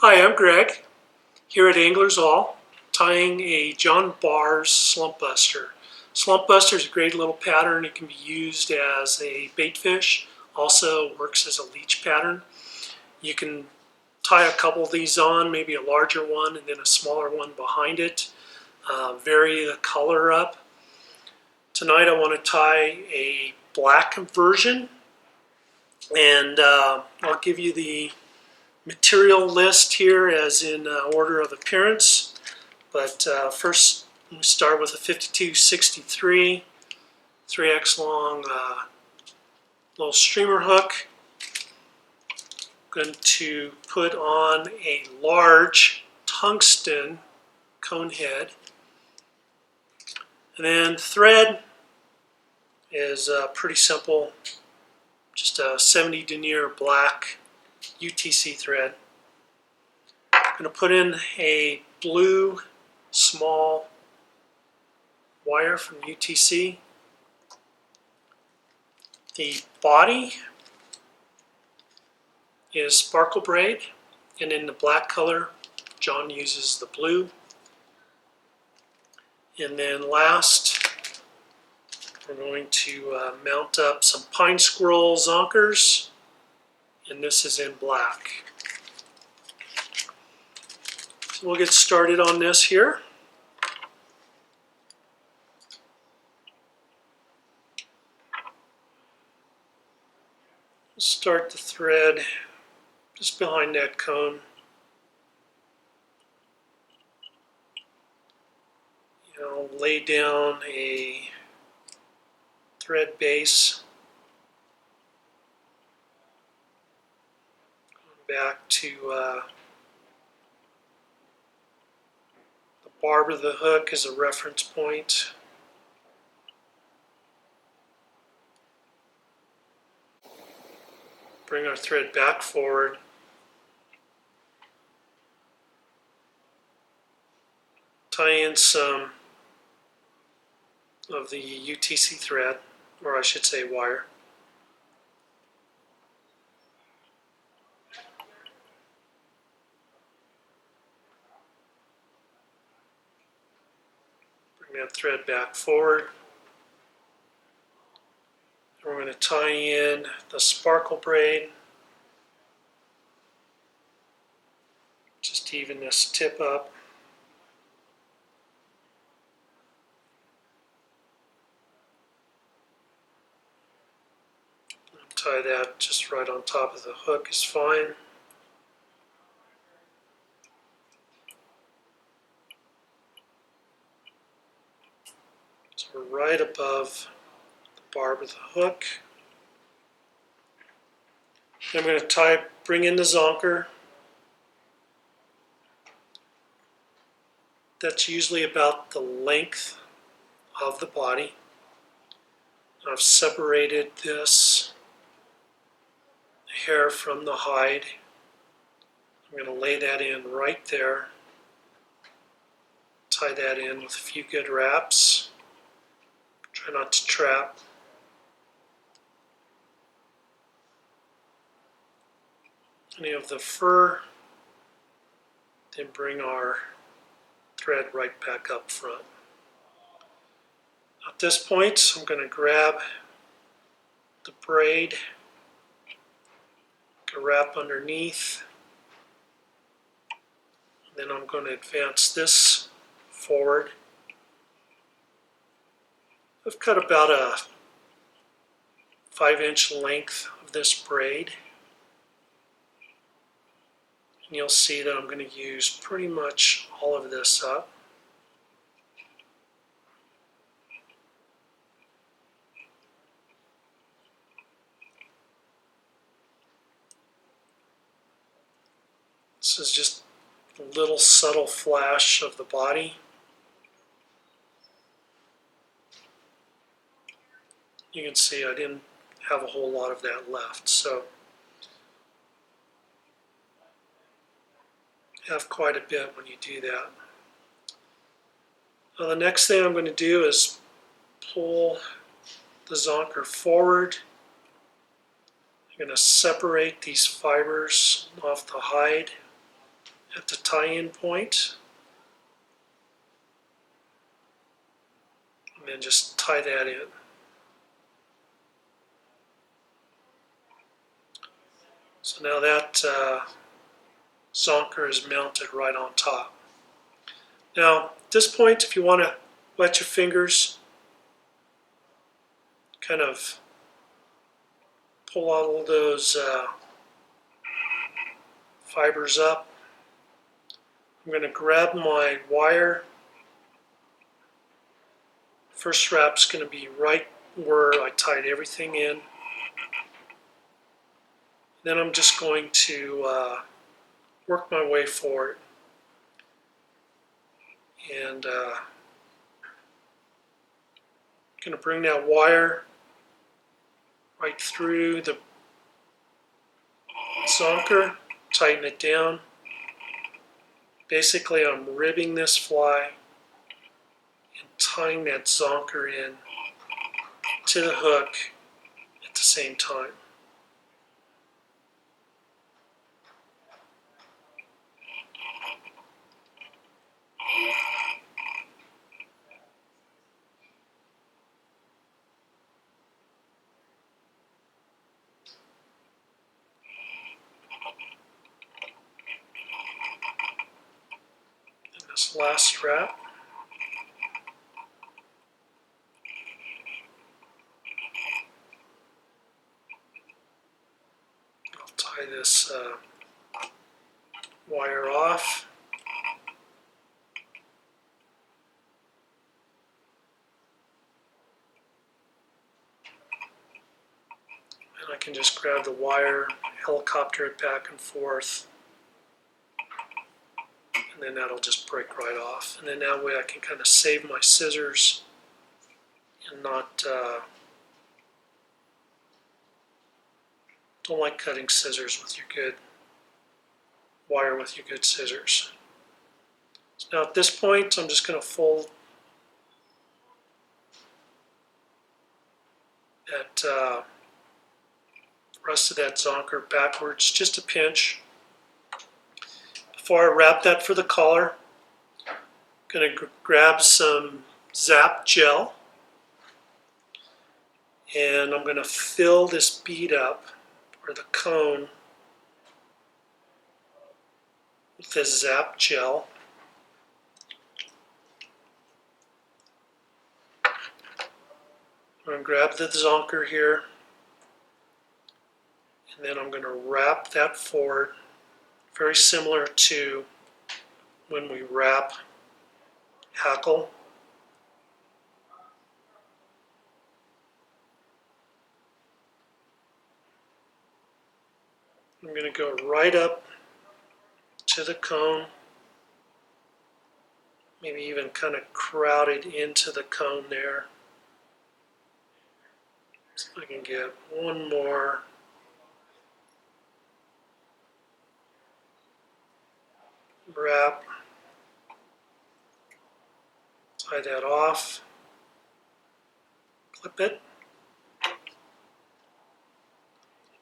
Hi, I'm Greg, here at Anglers All, tying a John Barr's Slumpbuster. Slumpbuster is a great little pattern. It can be used as a bait fish, also works as a leech pattern. You can tie a couple of these on, maybe a larger one and then a smaller one behind it. Vary the color up. Tonight I want to tie a black version, and I'll give you the material list here as in order of appearance. But first, we start with a 5263 3x long little streamer hook. I'm going to put on a large tungsten cone head. And then thread is pretty simple, just a 70 denier black UTC thread. I'm going to put in a blue small wire from UTC. The body is sparkle braid, and in the black color, John uses the blue. And then last, we're going to mount up some pine squirrel zonkers, and this is in black. So we'll get started on this here. Start the thread just behind that cone. Lay down a thread base. Going back to the barb of the hook as a reference point. Bring our thread back forward. Tie in some of the UTC thread, or I should say wire. Bring that thread back forward. And we're going to tie in the sparkle braid. Just even this tip up. Tie that just right on top of the hook is fine. So we're right above the barb of the hook. Then I'm going to bring in the zonker. That's usually about the length of the body. I've separated this hair from the hide. I'm going to lay that in right there. Tie that in with a few good wraps. Try not to trap. Any of the fur. Then bring our thread right back up front. At this point, I'm going to grab the braid, wrap underneath, and then I'm going to advance this forward. I've cut about a 5-inch length of this braid, and you'll see that I'm going to use pretty much all of this up. This is just a little subtle flash of the body. You can see I didn't have a whole lot of that left, so have quite a bit when you do that. Now the next thing I'm going to do is pull the zonker forward. I'm going to separate these fibers off the hide. at the tie-in point, and then just tie that in. So now that zonker is mounted right on top. Now at this point, if you want to let your fingers kind of pull out all those fibers up, I'm going to grab my wire. First strap's going to be right where I tied everything in. Then I'm just going to work my way forward. And going to bring that wire right through the zonker, tighten it down. Basically, I'm ribbing this fly and tying that zonker in to the hook at the same time. And this last strap, I'll tie this wire off. And I can just grab the wire, helicopter it back and forth, and then that'll just break right off. And then that way I can kind of save my scissors and not, don't like cutting scissors with your good wire with your good scissors. So now at this point, I'm just going to fold that rest of that zonker backwards, just a pinch. Before I wrap that for the collar, I'm going to grab some Zap gel, and I'm going to fill this bead up, or the cone, with this Zap gel. I'm going to grab the zonker here, and then I'm going to wrap that forward, very similar to when we wrap hackle. I'm going to go right up to the cone, maybe even kind of crowd it into the cone there. So I can get one more. Wrap, tie that off, clip it. At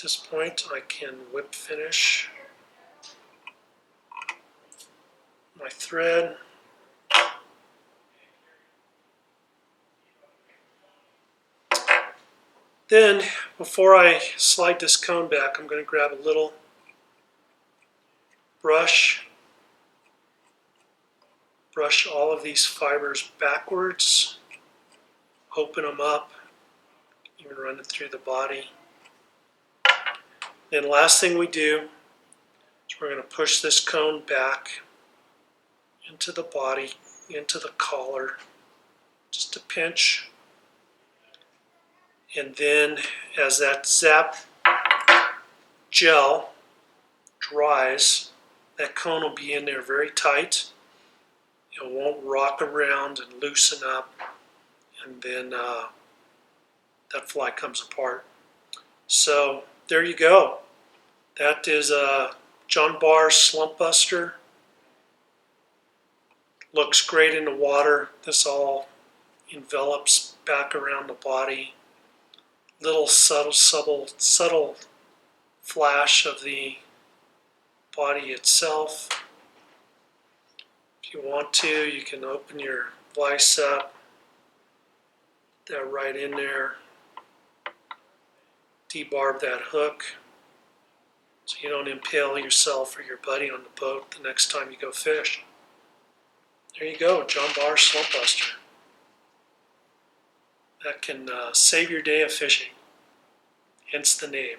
this point, I can whip finish my thread. Then, before I slide this cone back, I'm going to grab a little brush, brush all of these fibers backwards, open them up, even run it through the body. Then last thing we do is we're going to push this cone back into the body, into the collar, just a pinch. And then as that Zap gel dries, that cone will be in there very tight. It won't rock around and loosen up, and then that fly comes apart. So there you go. That is John Barr Slumpbuster. Looks great in the water. This all envelops back around the body. Little subtle flash of the body itself. If you want to, you can open your vise up, put that right in there, debarb that hook so you don't impale yourself or your buddy on the boat the next time you go fish. There you go, John Barr Slumpbuster. That can save your day of fishing, hence the name.